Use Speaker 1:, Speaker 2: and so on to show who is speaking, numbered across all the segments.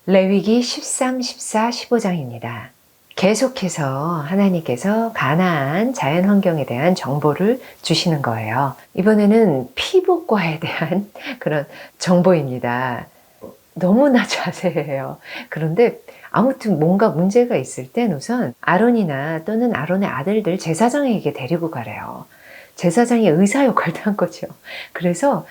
Speaker 1: 레위기 13, 14, 15장입니다. 계속해서 하나님께서 가나안 자연 환경에 대한 정보를 주시는 거예요. 이번에는 피부과에 대한 그런 정보입니다. 너무나 자세해요. 그런데 아무튼 뭔가 문제가 있을 땐 우선 아론이나 또는 아론의 아들들 제사장에게 데리고 가래요. 제사장이 의사 역할도 한 거죠. 그래서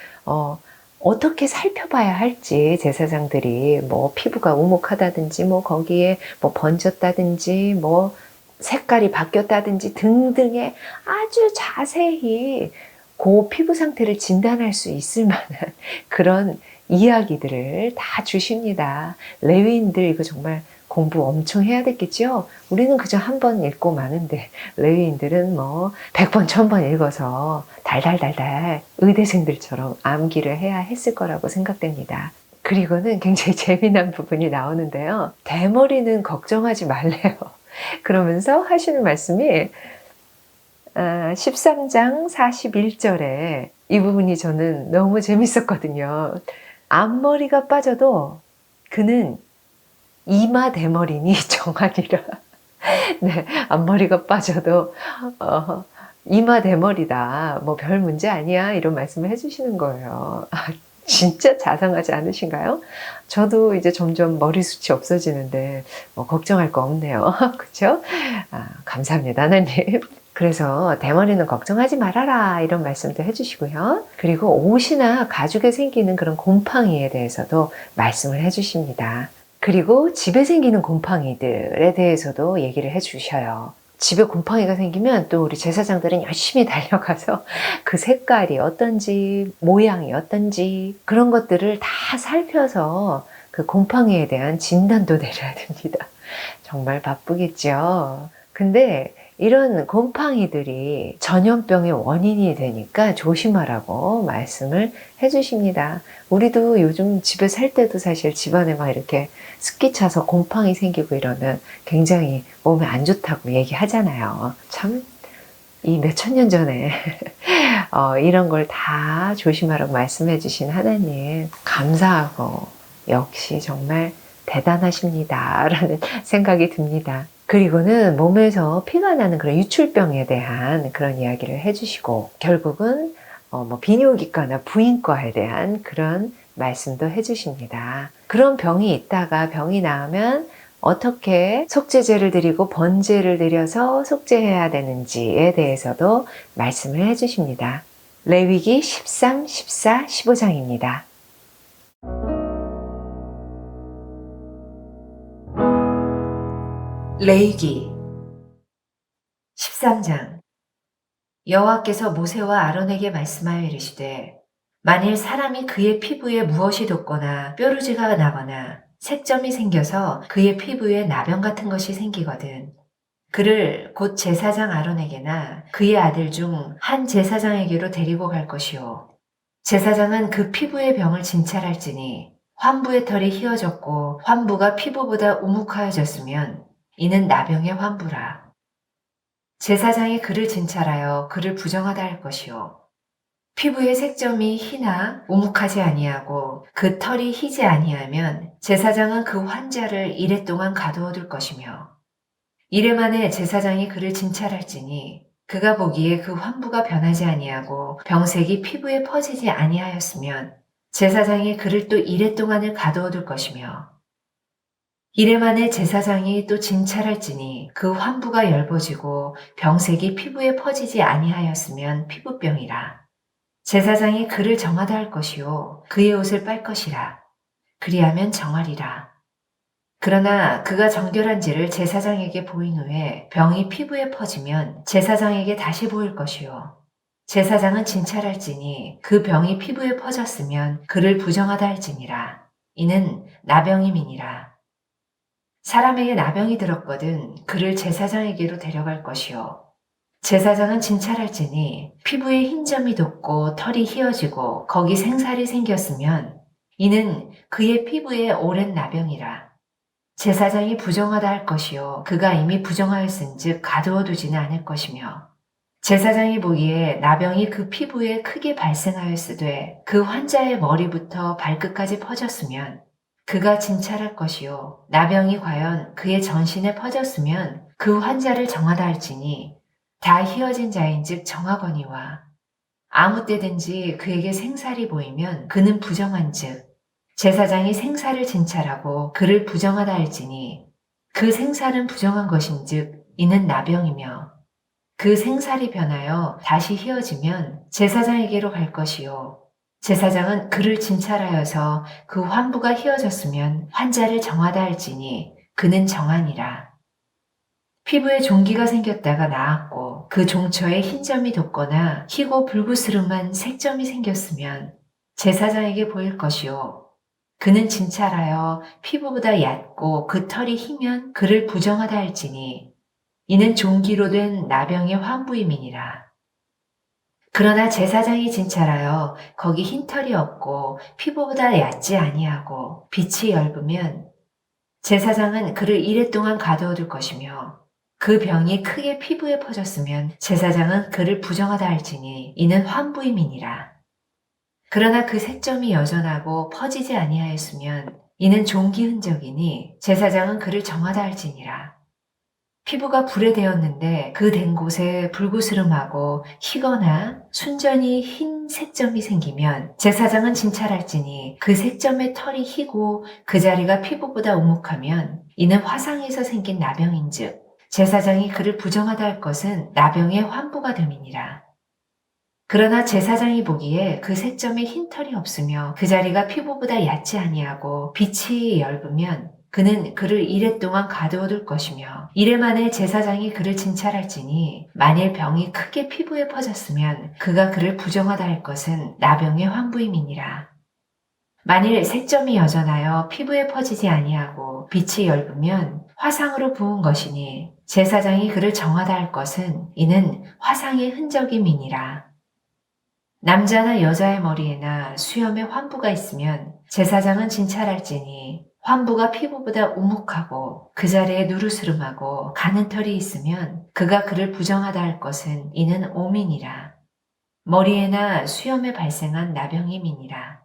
Speaker 1: 어떻게 살펴봐야 할지 제사장들이 뭐 피부가 우묵하다든지 뭐 거기에 뭐 번졌다든지 뭐 색깔이 바뀌었다든지 등등의 아주 자세히 그 피부 상태를 진단할 수 있을 만한 그런 이야기들을 다 주십니다. 레위인들 이거 정말 공부 엄청 해야 됐겠죠? 우리는 그저 한 번 읽고 마는데 레위인들은 뭐 100번, 1000번 읽어서 달달달달 의대생들처럼 암기를 해야 했을 거라고 생각됩니다. 그리고는 굉장히 재미난 부분이 나오는데요. 대머리는 걱정하지 말래요. 그러면서 하시는 말씀이 13장 41절에 이 부분이 저는 너무 재밌었거든요. 앞머리가 빠져도 그는 이마 대머리니 정하니라. 네, 앞머리가 빠져도 이마 대머리다. 뭐 별 문제 아니야. 이런 말씀을 해주시는 거예요. 진짜 자상하지 않으신가요? 저도 이제 점점 머리숱이 없어지는데 뭐 걱정할 거 없네요. 그렇죠? 감사합니다, 하나님. 그래서 대머리는 걱정하지 말아라 이런 말씀도 해주시고요. 그리고 옷이나 가죽에 생기는 그런 곰팡이에 대해서도 말씀을 해주십니다. 그리고 집에 생기는 곰팡이들에 대해서도 얘기를 해주셔요. 집에 곰팡이가 생기면 또 우리 제사장들은 열심히 달려가서 그 색깔이 어떤지 모양이 어떤지 그런 것들을 다 살펴서 그 곰팡이에 대한 진단도 내려야 됩니다. 정말 바쁘겠죠. 근데 이런 곰팡이들이 전염병의 원인이 되니까 조심하라고 말씀을 해주십니다. 우리도 요즘 집에 살 때도 사실 집안에 막 이렇게 습기 차서 곰팡이 생기고 이러면 굉장히 몸에 안 좋다고 얘기하잖아요. 참, 이 몇천 년 전에 이런 걸 다 조심하라고 말씀해 주신 하나님 감사하고 역시 정말 대단하십니다. 라는 생각이 듭니다. 그리고는 몸에서 피가 나는 그런 유출병에 대한 그런 이야기를 해주시고 결국은 뭐 비뇨기과나 부인과에 대한 그런 말씀도 해주십니다. 그런 병이 있다가 병이 나으면 어떻게 속죄제를 드리고 번제를 드려서 속죄해야 되는지에 대해서도 말씀을 해주십니다. 레위기 13, 14, 15장입니다. 레위기 13장 여호와께서 모세와 아론에게 말씀하여 이르시되 만일 사람이 그의 피부에 무엇이 돋거나 뾰루지가 나거나 색점이 생겨서 그의 피부에 나병 같은 것이 생기거든 그를 곧 제사장 아론에게나 그의 아들 중 한 제사장에게로 데리고 갈 것이요 제사장은 그 피부의 병을 진찰할지니 환부의 털이 휘어졌고 환부가 피부보다 우묵하여졌으면 이는 나병의 환부라. 제사장이 그를 진찰하여 그를 부정하다 할 것이요. 피부의 색점이 희나 우묵하지 아니하고 그 털이 희지 아니하면 제사장은 그 환자를 이레 동안 가두어 둘 것이며 이레 만에 제사장이 그를 진찰할지니 그가 보기에 그 환부가 변하지 아니하고 병색이 피부에 퍼지지 아니하였으면 제사장이 그를 또 이레 동안을 가두어 둘 것이며 이레 만에 제사장이 또 진찰할지니 그 환부가 엷어지고 병색이 피부에 퍼지지 아니하였으면 피부병이라. 제사장이 그를 정하다 할 것이요 그의 옷을 빨 것이라. 그리하면 정하리라. 그러나 그가 정결한지를 제사장에게 보인 후에 병이 피부에 퍼지면 제사장에게 다시 보일 것이요 제사장은 진찰할지니 그 병이 피부에 퍼졌으면 그를 부정하다 할지니라. 이는 나병임이니라. 사람에게 나병이 들었거든 그를 제사장에게로 데려갈 것이요 제사장은 진찰할지니 피부에 흰 점이 돋고 털이 휘어지고 거기 생살이 생겼으면 이는 그의 피부에 오랜 나병이라. 제사장이 부정하다 할 것이요 그가 이미 부정하였은즉 가두어 두지는 않을 것이며 제사장이 보기에 나병이 그 피부에 크게 발생하였으되 그 환자의 머리부터 발끝까지 퍼졌으면 그가 진찰할 것이요 나병이 과연 그의 전신에 퍼졌으면 그 환자를 정하다 할지니 다 희어진 자인즉 정하거니와 아무 때든지 그에게 생살이 보이면 그는 부정한즉 제사장이 생살을 진찰하고 그를 부정하다 할지니 그 생살은 부정한 것인즉 이는 나병이며 그 생살이 변하여 다시 희어지면 제사장에게로 갈 것이요 제사장은 그를 진찰하여서 그 환부가 희어졌으면 환자를 정하다 할지니 그는 정하니라. 피부에 종기가 생겼다가 나았고 그 종처에 흰 점이 돋거나 희고 불구스름한 색점이 생겼으면 제사장에게 보일 것이요 그는 진찰하여 피부보다 얕고 그 털이 희면 그를 부정하다 할지니 이는 종기로 된 나병의 환부임이니라. 그러나 제사장이 진찰하여 거기 흰 털이 없고 피부보다 얕지 아니하고 빛이 엷으면 제사장은 그를 이레 동안 가두어둘 것이며 그 병이 크게 피부에 퍼졌으면 제사장은 그를 부정하다 할지니 이는 환부임이니라. 그러나 그 색점이 여전하고 퍼지지 아니하였으면 이는 종기 흔적이니 제사장은 그를 정하다 할지니라. 피부가 불에 되었는데 그 된 곳에 불구스름하고 희거나 순전히 흰 색점이 생기면 제사장은 진찰할지니 그 색점의 털이 희고 그 자리가 피부보다 우묵하면 이는 화상에서 생긴 나병인즉 제사장이 그를 부정하다 할 것은 나병의 환부가 됨이니라. 그러나 제사장이 보기에 그 색점에 흰 털이 없으며 그 자리가 피부보다 얕지 아니하고 빛이 엷으면 그는 그를 이레 동안 가두어둘 것이며 이레 만에 제사장이 그를 진찰할지니 만일 병이 크게 피부에 퍼졌으면 그가 그를 부정하다 할 것은 나병의 환부임이니라. 만일 색점이 여전하여 피부에 퍼지지 아니하고 빛이 엷으면 화상으로 부은 것이니 제사장이 그를 정하다 할 것은 이는 화상의 흔적임이니라. 남자나 여자의 머리에나 수염에 환부가 있으면 제사장은 진찰할지니 환부가 피부보다 우묵하고 그 자리에 누르스름하고 가는 털이 있으면 그가 그를 부정하다 할 것은 이는 오민이라. 머리에나 수염에 발생한 나병임이니라.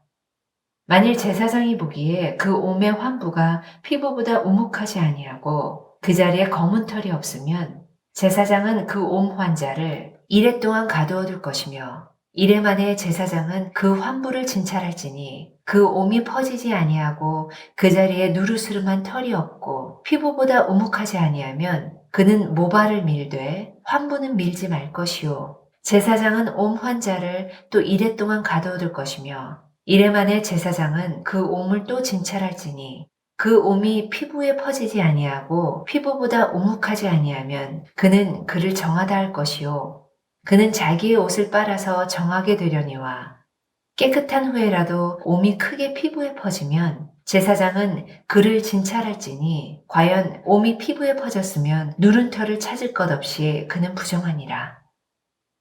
Speaker 1: 만일 제사장이 보기에 그 옴의 환부가 피부보다 우묵하지 아니하고 그 자리에 검은 털이 없으면 제사장은 그 옴 환자를 이레 동안 가두어둘 것이며 이레 만에 제사장은 그 환부를 진찰할지니 그 옴이 퍼지지 아니하고 그 자리에 누르스름한 털이 없고 피부보다 우묵하지 아니하면 그는 모발을 밀되 환부는 밀지 말 것이요 제사장은 옴 환자를 또 이레 동안 가두어둘 것이며 이레 만에 제사장은 그 옴을 또 진찰할지니 그 옴이 피부에 퍼지지 아니하고 피부보다 우묵하지 아니하면 그는 그를 정하다 할 것이요 그는 자기의 옷을 빨아서 정하게 되려니와 깨끗한 후에라도 옴이 크게 피부에 퍼지면 제사장은 그를 진찰할지니 과연 옴이 피부에 퍼졌으면 누른 털을 찾을 것 없이 그는 부정하니라.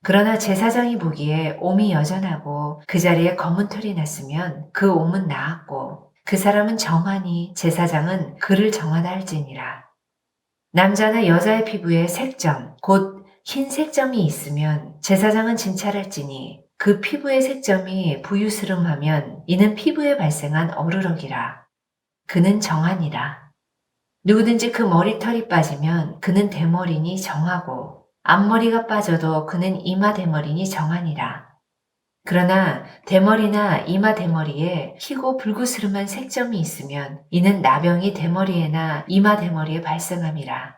Speaker 1: 그러나 제사장이 보기에 옴이 여전하고 그 자리에 검은 털이 났으면 그 옴은 나았고 그 사람은 정하니 제사장은 그를 정하다 할지니라. 남자나 여자의 피부에 색점 곧 흰 색점이 있으면 제사장은 진찰할지니 그 피부의 색점이 부유스름하면 이는 피부에 발생한 어루럭이라. 그는 정하니라. 누구든지 그 머리털이 빠지면 그는 대머리니 정하고 앞머리가 빠져도 그는 이마 대머리니 정하니라. 그러나 대머리나 이마 대머리에 희고 불구스름한 색점이 있으면 이는 나병이 대머리에나 이마 대머리에 발생함이라.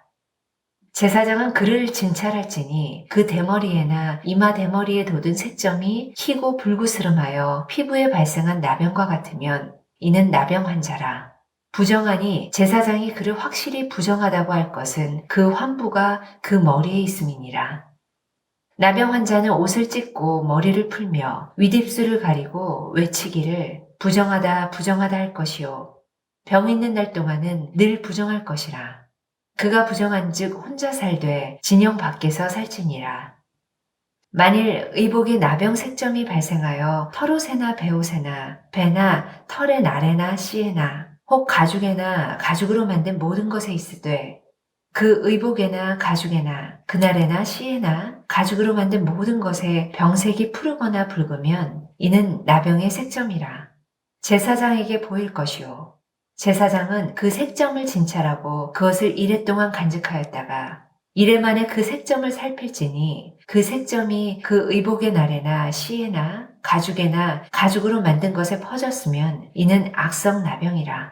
Speaker 1: 제사장은 그를 진찰할지니 그 대머리에나 이마 대머리에 돋은 색점이 희고 불구스름하여 피부에 발생한 나병과 같으면 이는 나병 환자라. 부정하니 제사장이 그를 확실히 부정하다고 할 것은 그 환부가 그 머리에 있음이니라. 나병 환자는 옷을 찢고 머리를 풀며 윗입술을 가리고 외치기를 부정하다 부정하다 할 것이요 병 있는 날 동안은 늘 부정할 것이라. 그가 부정한즉 혼자 살되 진영 밖에서 살지니라. 만일 의복에 나병 색점이 발생하여 털옷에나 배옷에나 배나 털의 날에나 씨에나 혹 가죽에나 가죽으로 만든 모든 것에 있으되 그 의복에나 가죽에나 그날에나 씨에나 가죽으로 만든 모든 것에 병색이 푸르거나 붉으면 이는 나병의 색점이라. 제사장에게 보일 것이요 제사장은 그 색점을 진찰하고 그것을 이래 동안 간직하였다가 이래 만에 그 색점을 살필지니 그 색점이 그 의복의 날에나 시에나 가죽에나 가죽으로 만든 것에 퍼졌으면 이는 악성 나병이라.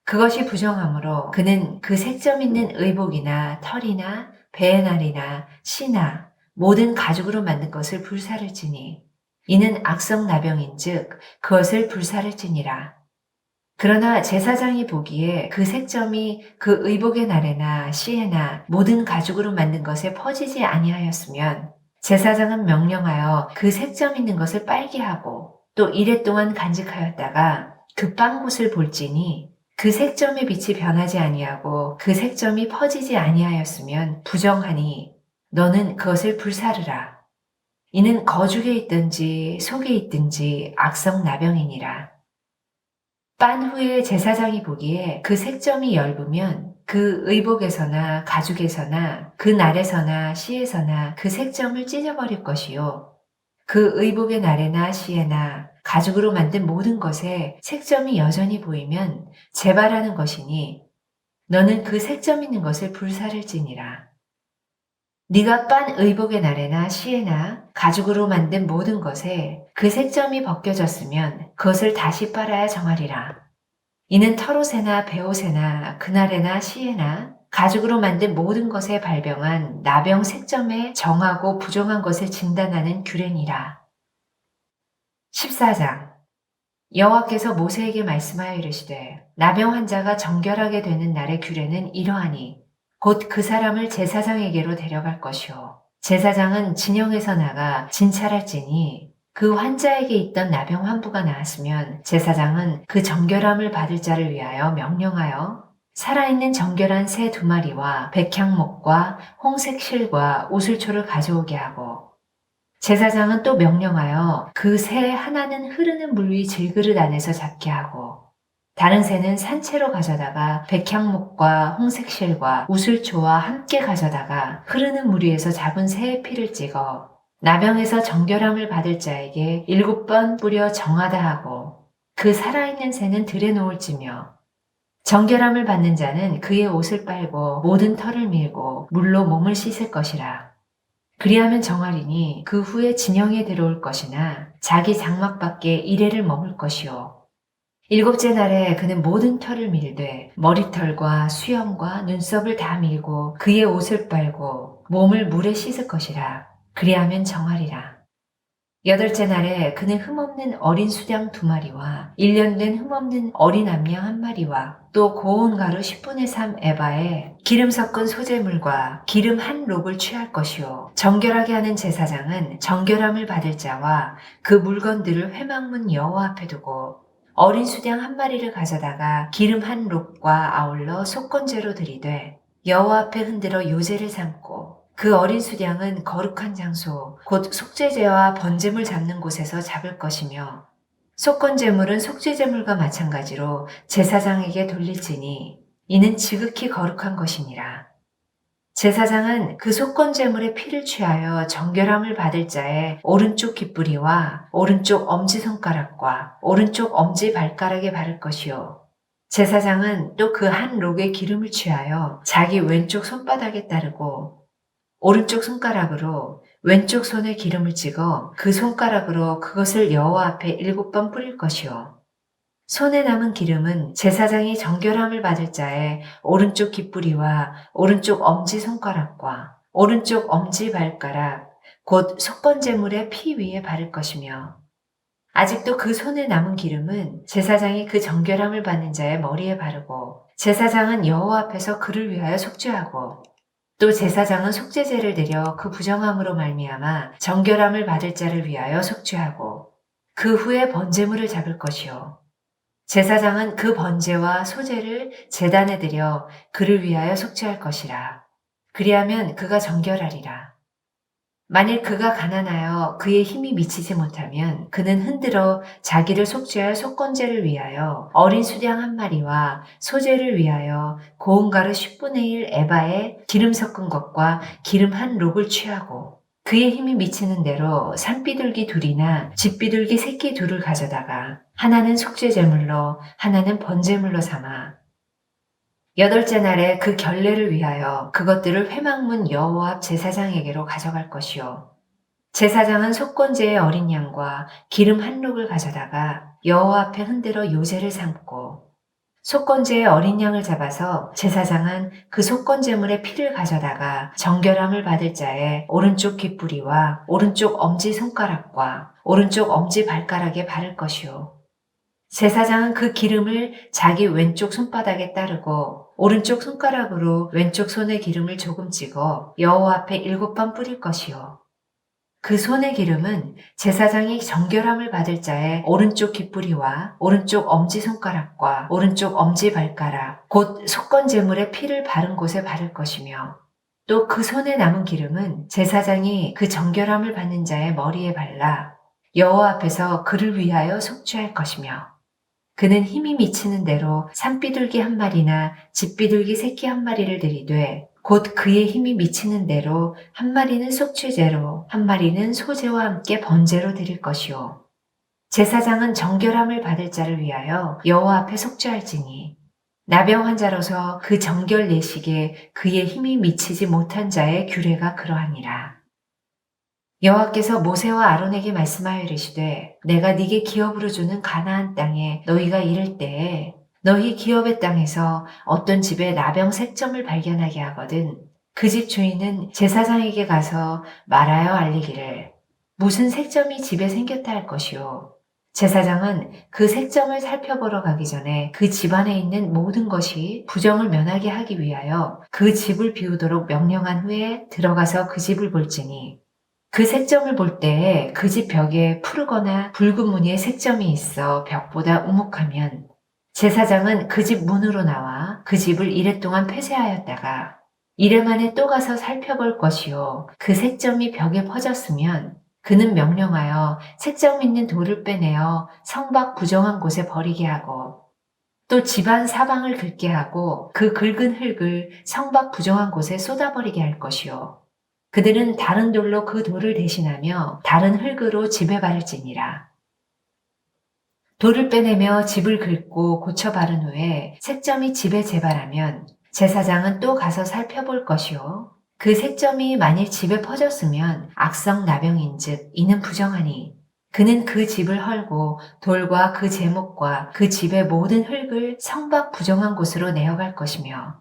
Speaker 1: 그것이 부정하므로 그는 그 색점 있는 의복이나 털이나 배의 날이나 시나 모든 가죽으로 만든 것을 불사를지니 이는 악성 나병인즉 그것을 불사를지니라. 그러나 제사장이 보기에 그 색점이 그 의복의 날에나 시에나 모든 가죽으로 만든 것에 퍼지지 아니하였으면 제사장은 명령하여 그 색점 있는 것을 빨게 하고 또 이래 동안 간직하였다가 그 빤 곳을 볼지니 그 색점의 빛이 변하지 아니하고 그 색점이 퍼지지 아니하였으면 부정하니 너는 그것을 불사르라. 이는 거죽에 있든지 속에 있든지 악성 나병이니라. 빤 후에 제사장이 보기에 그 색점이 엷으면 그 의복에서나 가죽에서나 그 날에서나 시에서나 그 색점을 찢어버릴 것이요. 그 의복의 날에나 시에나 가죽으로 만든 모든 것에 색점이 여전히 보이면 재발하는 것이니 너는 그 색점 있는 것을 불사를지니라. 네가 빤 의복의 날에나 시에나 가죽으로 만든 모든 것에 그 색점이 벗겨졌으면 그것을 다시 빨아야 정하리라. 이는 털옷에나 베옷에나 그날에나 시에나 가죽으로 만든 모든 것에 발병한 나병 색점에 정하고 부정한 것을 진단하는 규례니라. 14장. 여호와께서 모세에게 말씀하여 이르시되 나병 환자가 정결하게 되는 날의 규례는 이러하니 곧 그 사람을 제사장에게로 데려갈 것이요 제사장은 진영에서 나가 진찰할지니 그 환자에게 있던 나병 환부가 나았으면 제사장은 그 정결함을 받을 자를 위하여 명령하여 살아있는 정결한 새 2마리와 백향목과 홍색 실과 우슬초를 가져오게 하고 제사장은 또 명령하여 그 새 하나는 흐르는 물 위 질그릇 안에서 잡게 하고 다른 새는 산채로 가져다가 백향목과 홍색실과 우슬초와 함께 가져다가 흐르는 물 위에서 잡은 새의 피를 찍어 나병에서 정결함을 받을 자에게 7번 뿌려 정하다 하고 그 살아있는 새는 들에 놓을지며 정결함을 받는 자는 그의 옷을 빨고 모든 털을 밀고 물로 몸을 씻을 것이라. 그리하면 정하리니 그 후에 진영에 들어올 것이나 자기 장막 밖에 이레를 머물 것이요 7째 날에 그는 모든 털을 밀되 머리털과 수염과 눈썹을 다 밀고 그의 옷을 빨고 몸을 물에 씻을 것이라. 그리하면 정하리라. 8째 날에 그는 흠없는 어린 수양 2마리와 1년 된 흠없는 어린 암양 1마리와 또 고운 가루 10분의 3 에바에 기름 섞은 소재물과 기름 한 록을 취할 것이요 정결하게 하는 제사장은 정결함을 받을 자와 그 물건들을 회막문 여호와 앞에 두고 어린 수양 1마리를 가져다가 기름 한 록과 아울러 속건제로 드리되 여호와 앞에 흔들어 요제를 삼고 그 어린 수양은 거룩한 장소 곧 속죄제와 번제물 잡는 곳에서 잡을 것이며 속건제물은 속죄제물과 마찬가지로 제사장에게 돌릴지니 이는 지극히 거룩한 것이니라. 제사장은 그 속건제물의 피를 취하여 정결함을 받을 자의 오른쪽 귓부리와 오른쪽 엄지손가락과 오른쪽 엄지발가락에 바를 것이요 제사장은 또 그 한 록의 기름을 취하여 자기 왼쪽 손바닥에 따르고 오른쪽 손가락으로 왼쪽 손에 기름을 찍어 그 손가락으로 그것을 여호와 앞에 7번 뿌릴 것이요 손에 남은 기름은 제사장이 정결함을 받을 자의 오른쪽 귓부리와 오른쪽 엄지손가락과 오른쪽 엄지발가락 곧 속건제물의 피 위에 바를 것이며 아직도 그 손에 남은 기름은 제사장이 그 정결함을 받는 자의 머리에 바르고 제사장은 여호와 앞에서 그를 위하여 속죄하고 또 제사장은 속죄제를 드려 그 부정함으로 말미암아 정결함을 받을 자를 위하여 속죄하고 그 후에 번제물을 잡을 것이요 제사장은 그 번제와 소제를 제단에 드려 그를 위하여 속죄할 것이라. 그리하면 그가 정결하리라. 만일 그가 가난하여 그의 힘이 미치지 못하면 그는 흔들어 자기를 속죄할 속건제를 위하여 어린 수양 1마리와 소제를 위하여 고운 가루 10분의 1 에바에 기름 섞은 것과 기름 한 록을 취하고 그의 힘이 미치는 대로 산비둘기 둘이나 집비둘기 새끼 둘을 가져다가 하나는 속죄제물로 하나는 번제물로 삼아 여덟째 날에 그 결례를 위하여 그것들을 회막문 여호와 앞 제사장에게로 가져갈 것이요. 제사장은 속건제의 어린 양과 기름 한 룩을 가져다가 여호와 앞에 흔들어 요제를 삼고 속건제의 어린 양을 잡아서 제사장은 그 속건제물의 피를 가져다가 정결함을 받을 자의 오른쪽 귓부리와 오른쪽 엄지 손가락과 오른쪽 엄지 발가락에 바를 것이요. 제사장은 그 기름을 자기 왼쪽 손바닥에 따르고 오른쪽 손가락으로 왼쪽 손에 기름을 조금 찍어 여호와 앞에 7번 뿌릴 것이요. 그 손의 기름은 제사장이 정결함을 받을 자의 오른쪽 귓부리와 오른쪽 엄지손가락과 오른쪽 엄지발가락 곧 속건제물의 피를 바른 곳에 바를 것이며 또 그 손에 남은 기름은 제사장이 그 정결함을 받는 자의 머리에 발라 여호와 앞에서 그를 위하여 속죄할 것이며 그는 힘이 미치는 대로 산비둘기 한 마리나 집비둘기 새끼 한 마리를 들이되 곧 그의 힘이 미치는 대로 한 마리는 속죄제로 한 마리는 소제와 함께 번제로 드릴 것이요. 제사장은 정결함을 받을 자를 위하여 여호와 앞에 속죄할지니 나병 환자로서 그 정결 내식에 그의 힘이 미치지 못한 자의 규례가 그러하니라. 여호와께서 모세와 아론에게 말씀하여 이르시되 내가 네게 기업으로 주는 가나안 땅에 너희가 이를 때에 너희 기업의 땅에서 어떤 집에 나병 색점을 발견하게 하거든 그 집 주인은 제사장에게 가서 말하여 알리기를 무슨 색점이 집에 생겼다 할 것이요. 제사장은 그 색점을 살펴보러 가기 전에 그 집안에 있는 모든 것이 부정을 면하게 하기 위하여 그 집을 비우도록 명령한 후에 들어가서 그 집을 볼지니 그 색점을 볼 때에 그 집 벽에 푸르거나 붉은 무늬의 색점이 있어 벽보다 우묵하면 제사장은 그 집 문으로 나와 그 집을 이레 동안 폐쇄하였다가 이레 만에 또 가서 살펴볼 것이요. 그 색점이 벽에 퍼졌으면 그는 명령하여 색점 있는 돌을 빼내어 성 밖 부정한 곳에 버리게 하고 또 집안 사방을 긁게 하고 그 긁은 흙을 성 밖 부정한 곳에 쏟아버리게 할 것이요. 그들은 다른 돌로 그 돌을 대신하며 다른 흙으로 집에 바를지니라. 돌을 빼내며 집을 긁고 고쳐 바른 후에 색점이 집에 재발하면 제사장은 또 가서 살펴볼 것이요. 그 색점이 만일 집에 퍼졌으면 악성 나병인즉 이는 부정하니 그는 그 집을 헐고 돌과 그 제목과 그 집의 모든 흙을 성 밖 부정한 곳으로 내어갈 것이며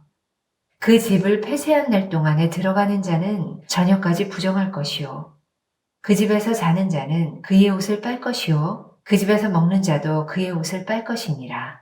Speaker 1: 그 집을 폐쇄한 날 동안에 들어가는 자는 저녁까지 부정할 것이요. 그 집에서 자는 자는 그의 옷을 빨 것이요. 그 집에서 먹는 자도 그의 옷을 빨 것이니라.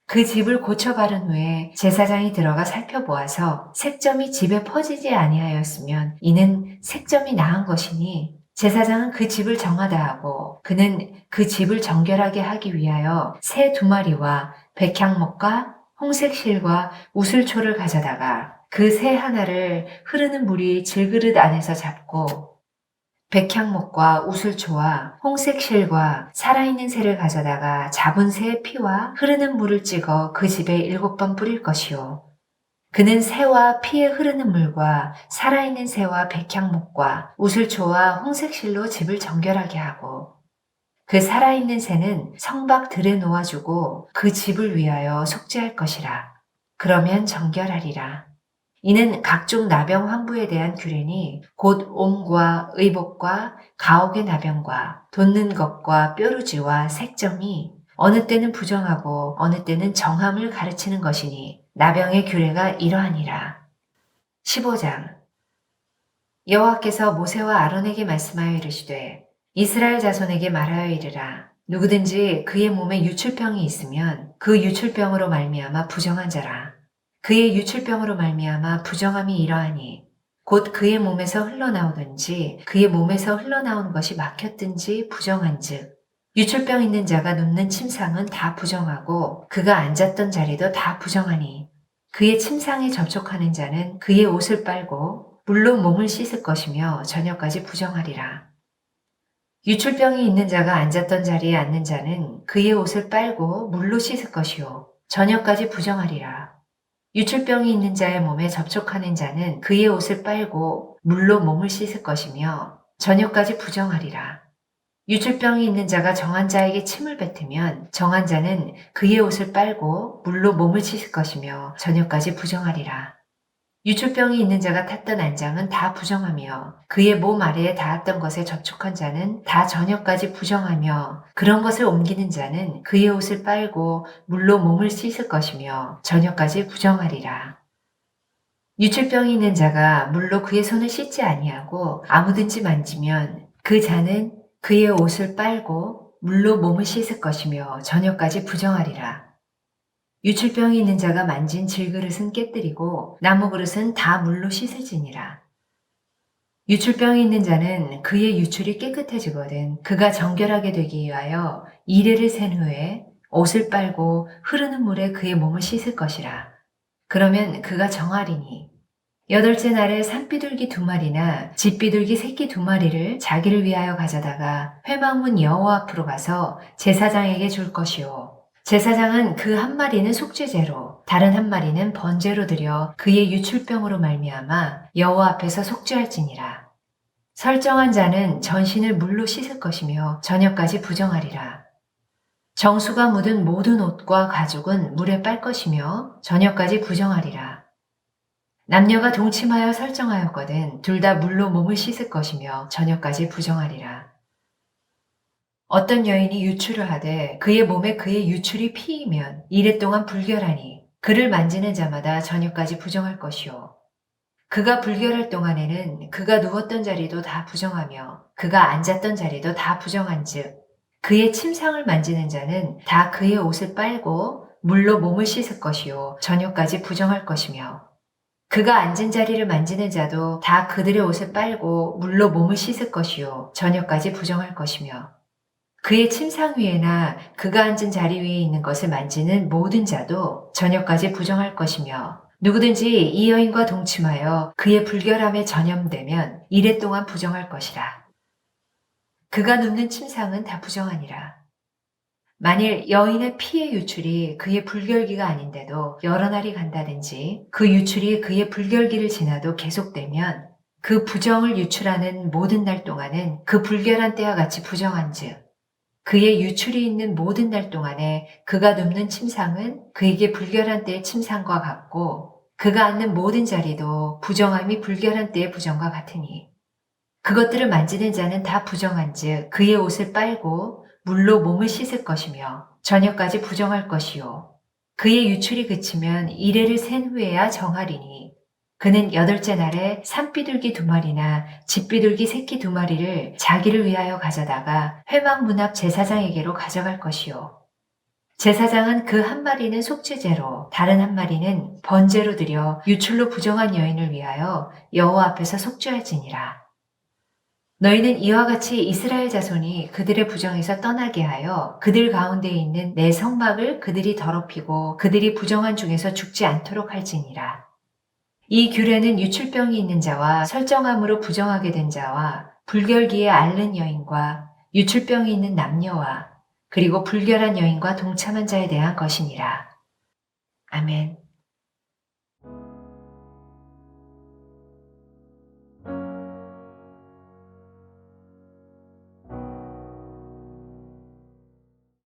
Speaker 1: 그 집을 고쳐 바른 후에 제사장이 들어가 살펴보아서 색점이 집에 퍼지지 아니하였으면 이는 색점이 나은 것이니 제사장은 그 집을 정하다 하고 그는 그 집을 정결하게 하기 위하여 새 2마리와 백향목과 홍색 실과 우슬초를 가져다가 그 새 하나를 흐르는 물이 질그릇 안에서 잡고 백향목과 우슬초와 홍색 실과 살아있는 새를 가져다가 잡은 새의 피와 흐르는 물을 찍어 그 집에 7번 뿌릴 것이요. 그는 새와 피에 흐르는 물과 살아있는 새와 백향목과 우슬초와 홍색 실로 집을 정결하게 하고 그 살아있는 새는 성밖 들에 놓아주고 그 집을 위하여 속죄할 것이라. 그러면 정결하리라. 이는 각종 나병 환부에 대한 규례니 곧 옴과 의복과 가옥의 나병과 돋는 것과 뾰루지와 색점이 어느 때는 부정하고 어느 때는 정함을 가르치는 것이니 나병의 규례가 이러하니라. 15장 여호와께서 모세와 아론에게 말씀하여 이르시되 이스라엘 자손에게 말하여 이르라. 누구든지 그의 몸에 유출병이 있으면 그 유출병으로 말미암아 부정한 자라. 그의 유출병으로 말미암아 부정함이 이러하니 곧 그의 몸에서 흘러나오든지 그의 몸에서 흘러나온 것이 막혔든지 부정한즉 유출병 있는 자가 눕는 침상은 다 부정하고 그가 앉았던 자리도 다 부정하니 그의 침상에 접촉하는 자는 그의 옷을 빨고 물로 몸을 씻을 것이며 저녁까지 부정하리라. 유출병이 있는 자가 앉았던 자리에 앉는 자는 그의 옷을 빨고 물로 씻을 것이요 저녁까지 부정하리라. 유출병이 있는 자의 몸에 접촉하는 자는 그의 옷을 빨고 물로 몸을 씻을 것이며 저녁까지 부정하리라. 유출병이 있는 자가 정한 자에게 침을 뱉으면 정한 자는 그의 옷을 빨고 물로 몸을 씻을 것이며 저녁까지 부정하리라. 유출병이 있는 자가 탔던 안장은 다 부정하며 그의 몸 아래에 닿았던 것에 접촉한 자는 다 저녁까지 부정하며 그런 것을 옮기는 자는 그의 옷을 빨고 물로 몸을 씻을 것이며 저녁까지 부정하리라. 유출병이 있는 자가 물로 그의 손을 씻지 아니하고 아무든지 만지면 그 자는 그의 옷을 빨고 물로 몸을 씻을 것이며 저녁까지 부정하리라. 유출병이 있는 자가 만진 질그릇은 깨뜨리고 나무 그릇은 다 물로 씻을지니라. 유출병이 있는 자는 그의 유출이 깨끗해지거든 그가 정결하게 되기 위하여 이레를 센 후에 옷을 빨고 흐르는 물에 그의 몸을 씻을 것이라. 그러면 그가 정하리니 여덟째 날에 산비둘기 2마리나 집비둘기 새끼 2마리를 자기를 위하여 가져다가 회막문 여호와 앞으로 가서 제사장에게 줄 것이요. 제사장은 그 1마리는 속죄제로 다른 1마리는 번제로 드려 그의 유출병으로 말미암아 여호와 앞에서 속죄할지니라. 설정한 자는 전신을 물로 씻을 것이며 저녁까지 부정하리라. 정수가 묻은 모든 옷과 가죽은 물에 빨 것이며 저녁까지 부정하리라. 남녀가 동침하여 설정하였거든 둘 다 물로 몸을 씻을 것이며 저녁까지 부정하리라. 어떤 여인이 유출을 하되 그의 몸에 그의 유출이 피이면 이레 동안 불결하니 그를 만지는 자마다 저녁까지 부정할 것이요. 그가 불결할 동안에는 그가 누웠던 자리도 다 부정하며 그가 앉았던 자리도 다 부정한즉 그의 침상을 만지는 자는 다 그의 옷을 빨고 물로 몸을 씻을 것이요 저녁까지 부정할 것이며 그가 앉은 자리를 만지는 자도 다 그들의 옷을 빨고 물로 몸을 씻을 것이요 저녁까지 부정할 것이며 그의 침상 위에나 그가 앉은 자리 위에 있는 것을 만지는 모든 자도 저녁까지 부정할 것이며 누구든지 이 여인과 동침하여 그의 불결함에 전염되면 이레 동안 부정할 것이라. 그가 눕는 침상은 다 부정하니라. 만일 여인의 피의 유출이 그의 불결기가 아닌데도 여러 날이 간다든지 그 유출이 그의 불결기를 지나도 계속되면 그 부정을 유출하는 모든 날 동안은 그 불결한 때와 같이 부정한즉 그의 유출이 있는 모든 날 동안에 그가 눕는 침상은 그에게 불결한 때의 침상과 같고 그가 앉는 모든 자리도 부정함이 불결한 때의 부정과 같으니 그것들을 만지는 자는 다 부정한즉 그의 옷을 빨고 물로 몸을 씻을 것이며 저녁까지 부정할 것이요. 그의 유출이 그치면 이레를 센 후에야 정하리니 그는 8째 날에 산비둘기 2마리나 집비둘기 새끼 2마리를 자기를 위하여 가져다가 회막 문 앞 제사장에게로 가져갈 것이요. 제사장은 그 1마리는 속죄제로 다른 1마리는 번제로 드려 유출로 부정한 여인을 위하여 여호와 앞에서 속죄할지니라. 너희는 이와 같이 이스라엘 자손이 그들의 부정에서 떠나게 하여 그들 가운데 있는 내 성막을 그들이 더럽히고 그들이 부정한 중에서 죽지 않도록 할지니라. 이 규례는 유출병이 있는 자와 설정함으로 부정하게 된 자와 불결기에 앓는 여인과 유출병이 있는 남녀와 그리고 불결한 여인과 동참한 자에 대한 것이니라. 아멘.